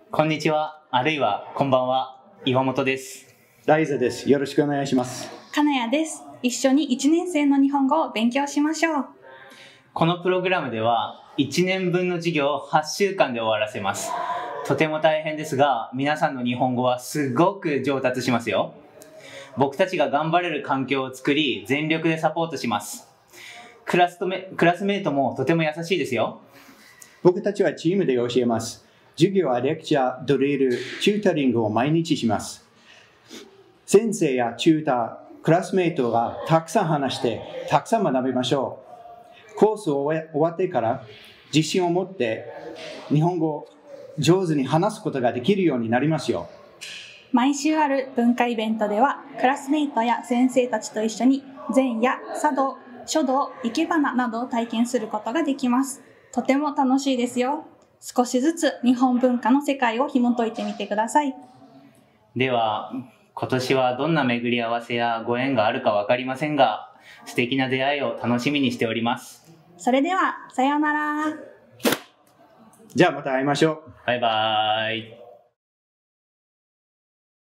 こんにちは、あるいはこんばんは。岩本です。ライザです。よろしくお願いします。金谷です。一緒に1年生の日本語を勉強しましょう。このプログラムでは1年分の授業を8週間で終わらせます。とても大変ですが、皆さんの日本語はすごく上達しますよ。僕たちが頑張れる環境を作り、全力でサポートします。クラスメートもとても優しいですよ。僕たちはチームで教えます。授業はレクチャー、ドリル、チュータリングを毎日します。先生やチューター、クラスメートがたくさん話して、たくさん学びましょう。コースを終わってから自信を持って日本語を上手に話すことができるようになりますよ。毎週ある文化イベントでは、クラスメートや先生たちと一緒に禅や茶道、書道、生け花などを体験することができます。とても楽しいですよ。少しずつ日本文化の世界を紐解いてみてください。では、今年はどんな巡り合わせやご縁があるか分かりませんが、素敵な出会いを楽しみにしております。それでは、さようなら。じゃあまた会いましょう。バイバーイ。